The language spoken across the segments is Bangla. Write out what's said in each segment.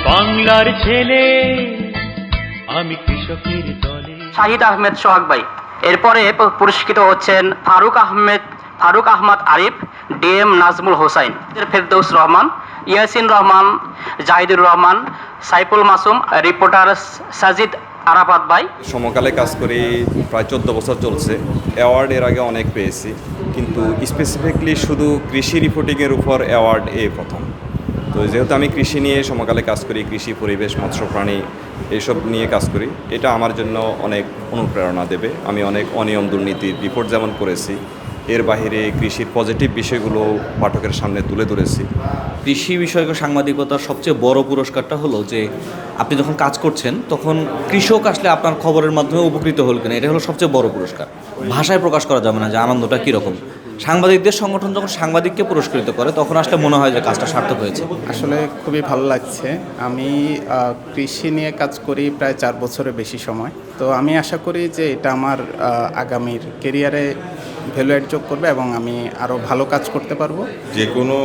বাংলার ছেলে, আমি কৃষকের দলে। শাহিদ আহমেদ সোহাগ ভাই। এরপরে পুরস্কৃত হচ্ছেন ফারুক আহমদ আরিফ, ডিএম নাজমুল হোসাইন, ফেরদৌস রহমান, ইয়াসিন রহমান, জাহিদুর রহমান, সাইফুল মাসুম, রিপোর্টার সাজিদ আরাফাত ভাই। সমকালে কাজ করি প্রায় 14 বছর চলছে। অ্যাওয়ার্ড এর আগে অনেক পেয়েছি, কিন্তু স্পেসিফিকলি শুধু কৃষি রিপোর্টিংয়ের উপর অ্যাওয়ার্ড প্রথম। তো যেহেতু আমি কৃষি নিয়ে সমকালে কাজ করি, কৃষি, পরিবেশ, মৎস্য প্রাণী এইসব নিয়ে কাজ করি, এটা আমার জন্য অনেক অনুপ্রেরণা দেবে। আমি অনেক অনিয়ম দুর্নীতির রিপোর্ট যেমন করেছি, এর বাইরে কৃষির পজিটিভ বিষয়গুলো পাঠকের সামনে তুলে ধরেছি। কৃষি বিষয়ক সাংবাদিকতার সবচেয়ে বড় পুরস্কারটা হলো যে আপনি যখন কাজ করছেন তখন কৃষক আসলে আপনার খবরের মাধ্যমে উপকৃত হল কিনা, এটা হলো সবচেয়ে বড় পুরস্কার। ভাষায় প্রকাশ করা যাবে না যে আনন্দটা কীরকম। সাংবাদিকদের সংগঠন যখন সাংবাদিককে পুরস্কৃত করে তখন আসলে মনে হয় যে কাজটা সার্থক হয়েছে। আসলে খুবই ভালো লাগছে। আমি কৃষি নিয়ে কাজ করি প্রায় 4 বছরের বেশি সময়। তো আমি আশা করি যে এটা আমার আগামীর কেরিয়ারে ভ্যালু অ্যাড যোগ করবে এবং আমি আরও ভালো কাজ করতে পারবো। যে কোনো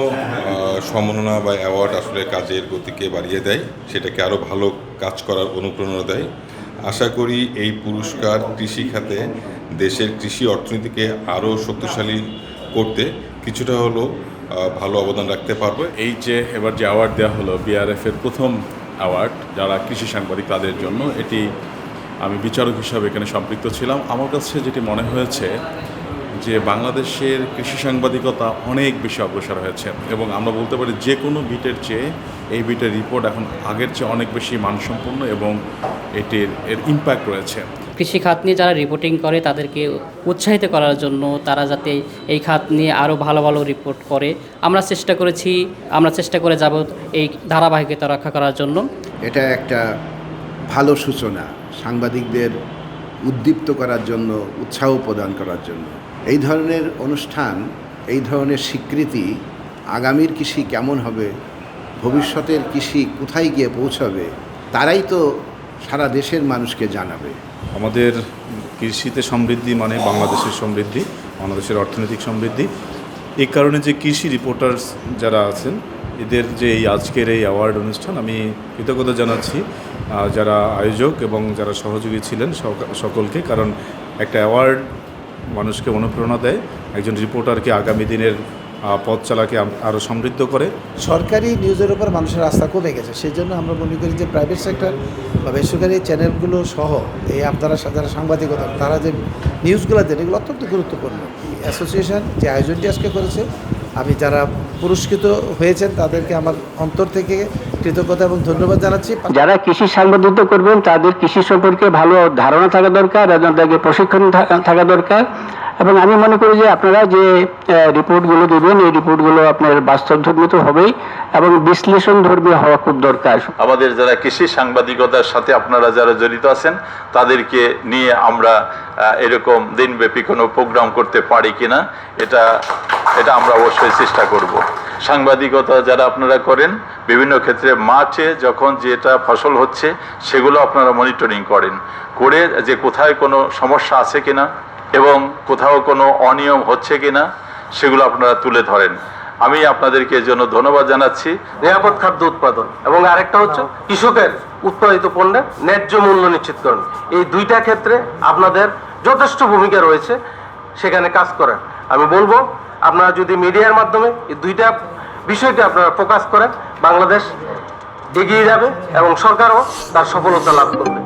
সম্মাননা বা অ্যাওয়ার্ড আসলে কাজের গতিকে বাড়িয়ে দেয়, সেটাকে আরও ভালো কাজ করার অনুপ্রেরণা দেয়। আশা করি এই পুরস্কার কৃষি খাতে দেশের কৃষি অর্থনীতিকে আরও শক্তিশালী করতে কিছুটা হলেও ভালো অবদান রাখতে পারবে। এই যে এবার যে অ্যাওয়ার্ড দেওয়া হলো বিআরএফের প্রথম অ্যাওয়ার্ড যারা কৃষি সাংবাদিক তাদের জন্য, এটি আমি বিচারক হিসাবে এখানে সম্পৃক্ত ছিলাম। আমার কাছে যেটি মনে হয়েছে যে বাংলাদেশের কৃষি সাংবাদিকতা অনেক বেশি অগ্রসর হয়েছে এবং আমরা বলতে পারি যে কোনো বিটের চেয়ে এই বিটের রিপোর্ট এখন আগের চেয়ে অনেক বেশি মানসম্পন্ন এবং এর ইম্প্যাক্ট রয়েছে। কৃষি খাত নিয়ে যারা রিপোর্টিং করে তাদেরকে উৎসাহিত করার জন্য, তারা যাতে এই খাত নিয়ে আরও ভালো ভালো রিপোর্ট করে আমরা চেষ্টা করে যাব এই ধারাবাহিকতা রক্ষা করার জন্য। এটা একটা ভালো সূচনা সাংবাদিকদের উদ্দীপ্ত করার জন্য, উৎসাহ প্রদান করার জন্য। এই ধরনের অনুষ্ঠান, এই ধরনের স্বীকৃতি আগামীর কৃষি কেমন হবে, ভবিষ্যতের কৃষি কোথায় গিয়ে পৌঁছাবে, তারাই তো সারা দেশের মানুষকে জানাবে। আমাদের কৃষিতে সমৃদ্ধি মানে বাংলাদেশের সমৃদ্ধি, বাংলাদেশের অর্থনৈতিক সমৃদ্ধি। এই কারণে যে কৃষি রিপোর্টার্স যারা আছেন এদের যে এই আজকের এই অ্যাওয়ার্ড অনুষ্ঠান, আমি কৃতজ্ঞতা জানাচ্ছি যারা আয়োজক এবং যারা সহযোগী ছিলেন সকলকে। কারণ একটা অ্যাওয়ার্ড মানুষকে অনুপ্রেরণা দেয়, একজন রিপোর্টারকে আগামী দিনের পথ চালাকে আরও সমৃদ্ধ করে। সরকারি নিউজের উপর মানুষের আস্থা কমে গেছে, সেই জন্য আমরা মনে করি যে প্রাইভেট সেক্টর বা বেসরকারি চ্যানেলগুলো সহ এই আপনারা যারা সাংবাদিকতা তারা যে নিউজগুলো দেন এগুলো অত্যন্ত গুরুত্বপূর্ণ। অ্যাসোসিয়েশন যে আয়োজনটি আজকে করেছে, আমি যারা পুরস্কৃত হয়েছেন তাদেরকে আমার অন্তর থেকে কৃতজ্ঞতা এবং ধন্যবাদ জানাচ্ছি। যারা কৃষি সাংবাদিকতা করবেন তাদের কৃষি সম্পর্কে ভালো ধারণা থাকা দরকার এবং তাদের প্রশিক্ষণ থাকা দরকার। এবং আমি মনে করি যে আপনারা যে রিপোর্টগুলো দেবেন এই রিপোর্টগুলো আপনার বাস্তবধর্মী তো হবেই এবং বিশ্লেষণধর্মী হওয়া খুব দরকার। আমাদের যারা কৃষি সাংবাদিকতার সাথে আপনারা যারা জড়িত আছেন তাদেরকে নিয়ে আমরা এরকম দিনব্যাপী কোনো প্রোগ্রাম করতে পারি কিনা এটা আমরা অবশ্যই চেষ্টা করব। সাংবাদিকতা যারা আপনারা করেন বিভিন্ন ক্ষেত্রে মাঠে যখন যেটা ফসল হচ্ছে সেগুলো আপনারা মনিটরিং করে যে কোথায় কোনো সমস্যা আছে কিনা এবং কোথাও কোনো অনিয়ম হচ্ছে কিনা সেগুলো আপনারা তুলে ধরেন। আমি আপনাদেরকে এর জন্য ধন্যবাদ জানাচ্ছি। নিরাপদ খাদ্য উৎপাদন এবং আরেকটা হচ্ছে কৃষকের উৎপাদিত পণ্যের ন্যায্য মূল্য নিশ্চিতকরণ, এই দুইটা ক্ষেত্রে আপনাদের যথেষ্ট ভূমিকা রয়েছে, সেখানে কাজ করেন। আমি বলবো আপনারা যদি মিডিয়ার মাধ্যমে এই দুইটা বিষয়কে আপনারা ফোকাস করেন, বাংলাদেশ এগিয়ে যাবে এবং সরকারও তার সফলতা লাভ করবে।